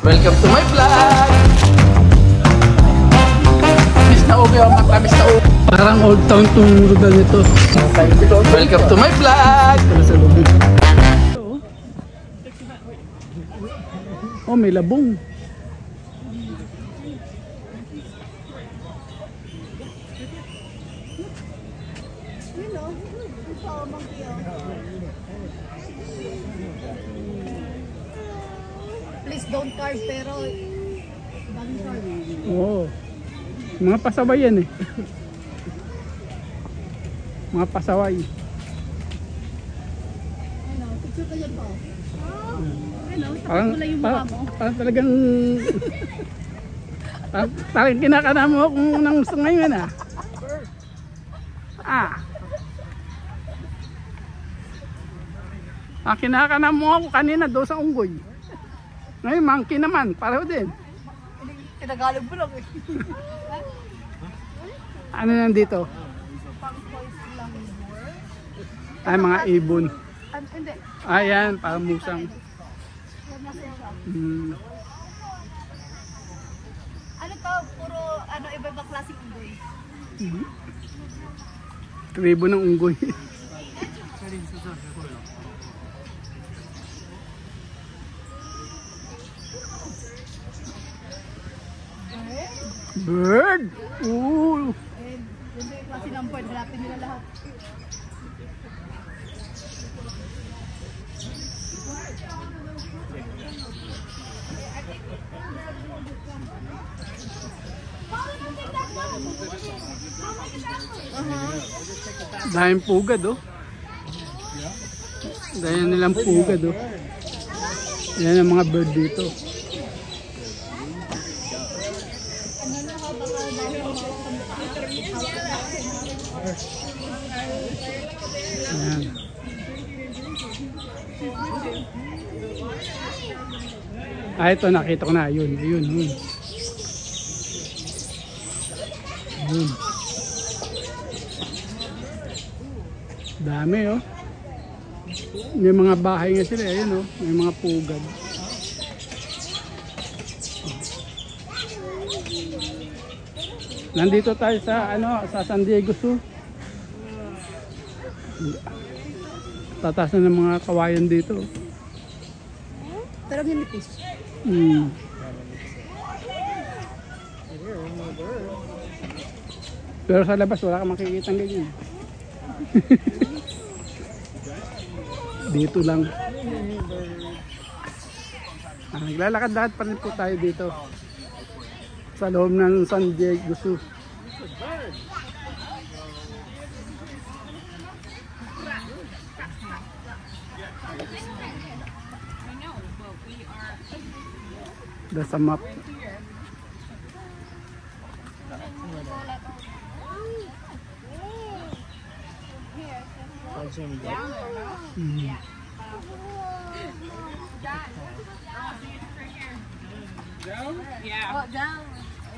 Welcome to my vlog! Miss na ubi ang mata, miss na ubi. Parang old town tong ruda nito. Welcome to my vlog! Oh, may labong. Please don't carve, pero don't carve. Oo. Mga pasaway yan eh. Mga pasaway. Ano, picture ka dyan po. Ano, Parang, tapos wala yung mukha mo. parang talagang parang kinakana mo kung nang gusto ngayon ah. Kinakana mo ako kanina doon sa unggoy. Ngayon monkey naman, pareho din. Tinagalog mo lang eh. Ano nandito? Ay, mga ibon. Hindi. Ayan, parang musang. Ano to? Puro ano, iba-iba klaseng unggoy. Tribo ng unggoy. Bird! Ooh! Ganda yung klase ng bird. Hanapin nila lahat. Dahil pugad oh. Dahil nilang pugad oh. Yan ang mga bird dito. Ayan. Ito nakita ko na. Yun. Yun. Dami oh. May mga bahay nga sila. Ayun oh. May mga pugad. Nandito tayo sa sa San Diego Zoo. Tataas na ng mga kawayan dito. Pero ginipis. Pero sa labas wala kang makikita ganyan. Dito lang. Naglalakad-lakad pa rin po tayo dito. Sa loob ng San Diego Zoo. There's a map.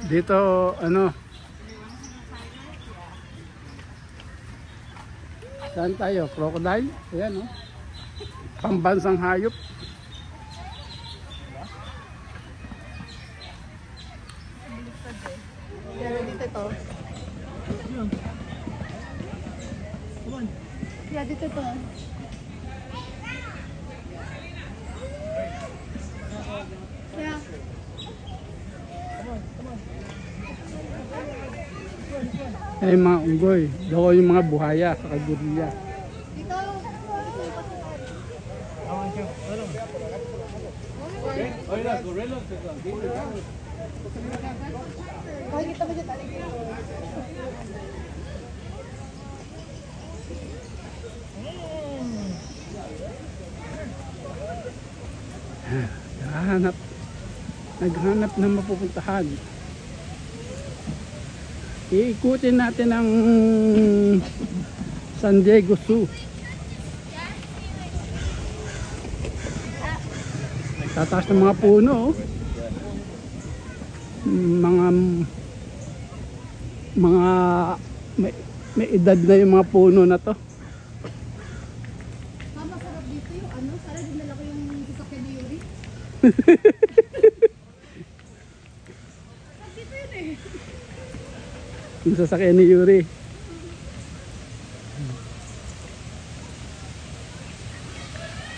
Dito saan tayo? Crocodile? Ayan oh. Pambansang hayop. Pero dito to. Yeah, dito to. Yeah. Ay mga unggoy. Doko yung mga buhaya sa kagurya. Dito. Kita mo dyan talaga. Naghanap ng mapupuntahan. Iikutin natin ang San Diego Zoo. Tataas ng mga puno oh. May edad na yung mga puno na to. Masarap dito yung sana dinala ko yung sasakyan ni Yuri. Yung sasakyan ni Yuri.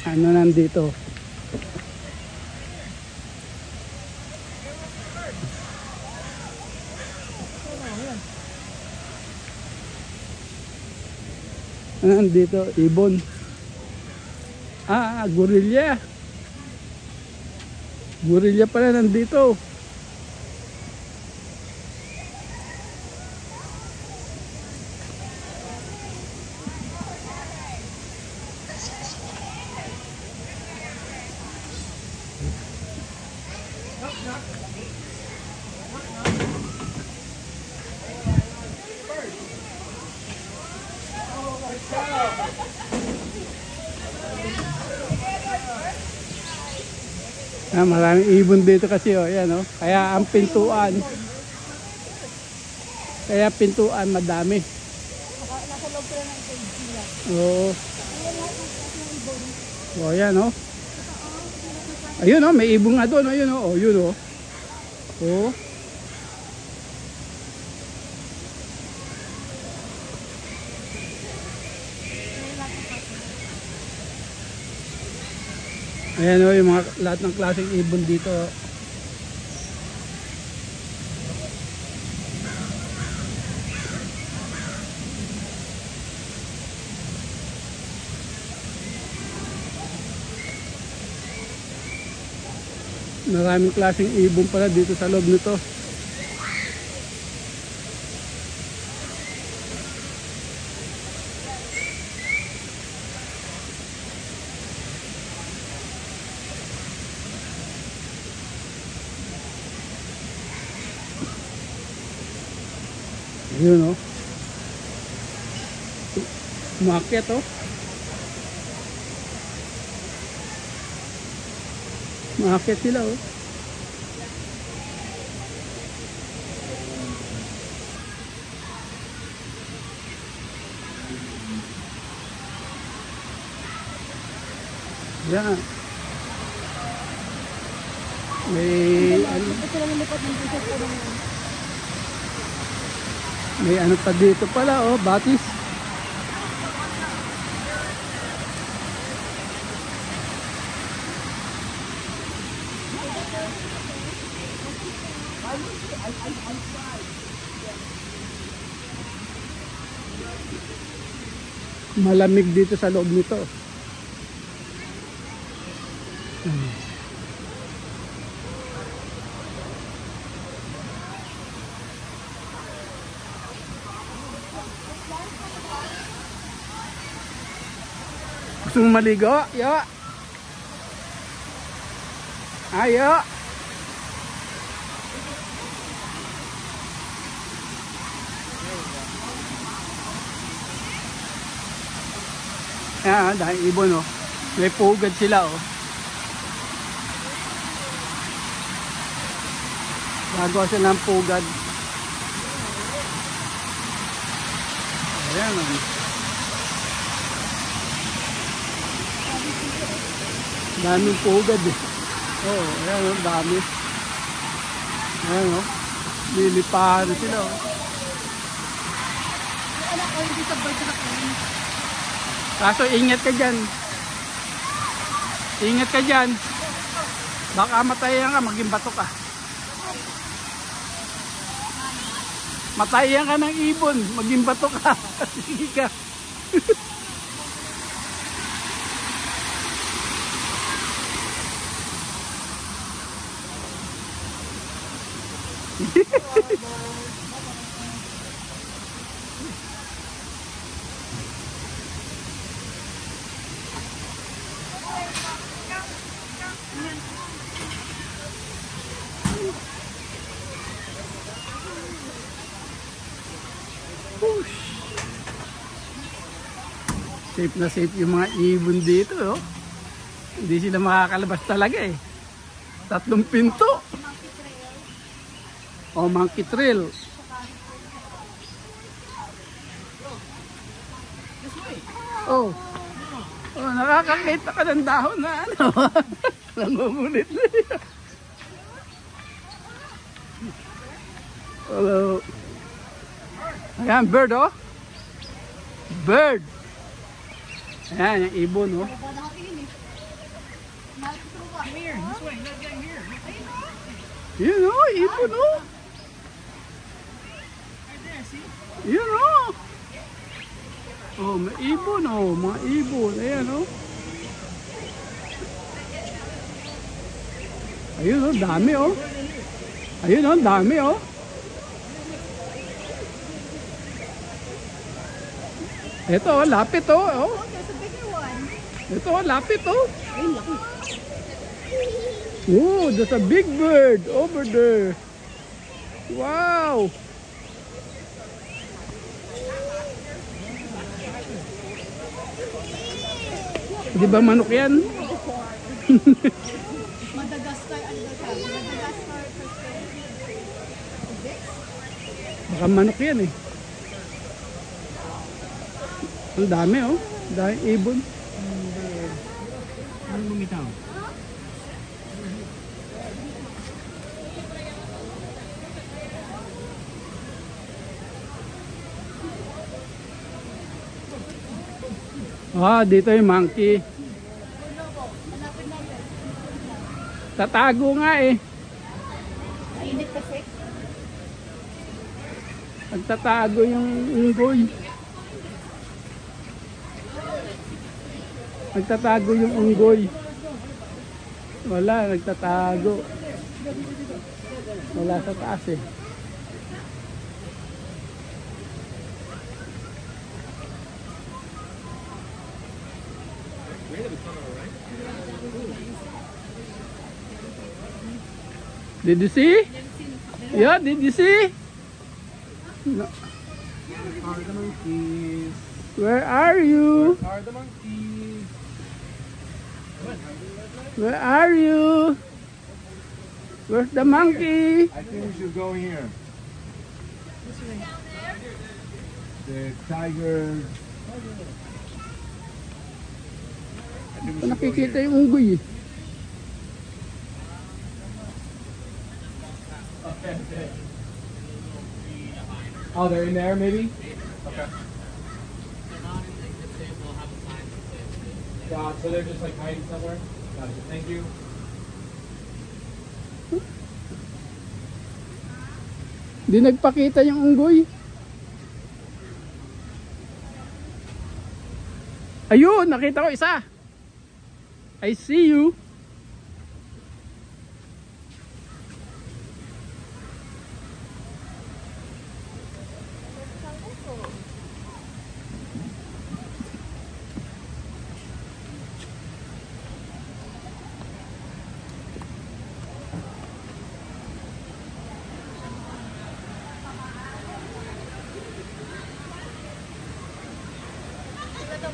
Ano nandito? Ano nandito? Ibon. Gorilla. Gorilla pala nandito. Maraming ibon dito kasi yan Kaya ang pintuan. Kaya pintuan madami. Nasa loob ko ng cage nila. Oo. Yan Ayun may ibon nga doon. Ayun yun Oo. Ayan yung mga lahat ng klaseng ibon dito. Maraming klaseng ibon pala dito sa loob nito. Yun Market Market sila Yan. May ano pa dito pala batis. Malamig dito sa loob nito. Gusto mong maligo? Yo! Ayo! Ayan, dahil ibon may pugad sila Gagawa sila ng pugad. Ayan daming pugad ayan dami. Ayan lilipahan sila Anak ko, hindi sa bird na kain. Kaso ingat ka dyan. Ingat ka dyan. Baka matayan ka, maging bato ka. Matayan ka ng ibon, maging bato ka. Sige ka. Safe na safe yung mga ibon dito Hindi sila makakalabas talaga 3 pinto. Monkey trail. Nakakakita ka ng dahon na nangungulit na Hello. Ayan, bird oh. Bird. Ayan, yung ibon oh. Iba na katingin eh. Natutuwa. Here, this way, not getting here. Yun oh, ibon oh. Yun oh. Oh, may ibon oh, mga ibon. Ayan oh. Ayun oh, dami oh. Ayun oh, dami oh. Ito oh, lapit oh. Oh. Oh, there's a bigger one. Ito oh, lapit oh. Ay, laki. Oh, there's a big bird over there. Wow. Di ba manok yan? Madagascar, ano ba siya? Madagascar. Baka manok yan eh. Ang dami oh. Dahil ibon. Ano bumitaw? Ah, dito yung monkey. Tatago nga eh. Mainit kasi. Nagtatago yung unggoy. Nagtatago yung unggoy. Wala, nagtatago. Wala sa taas eh. Did you see? Yeah, did you see? No. Are the monkeys? Where are you? Are the monkeys? Where are you? Where's the monkey? I think we should go here. The tiger. Nakikita yung unggoy eh. Oh, they're in there maybe? Okay. God, so they're just like hiding somewhere? Gotcha, thank you. Di nagpakita yung unggoy. Ayun, nakita ko isa. I see you.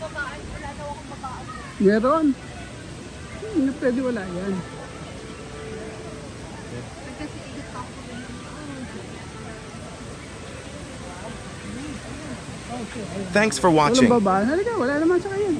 Wala daw akong babaan. Meron. Hindi pwede wala yan. Kasi ikot pa ako. Thanks for Walang watching. baba. Halika, wala naman sa kayan.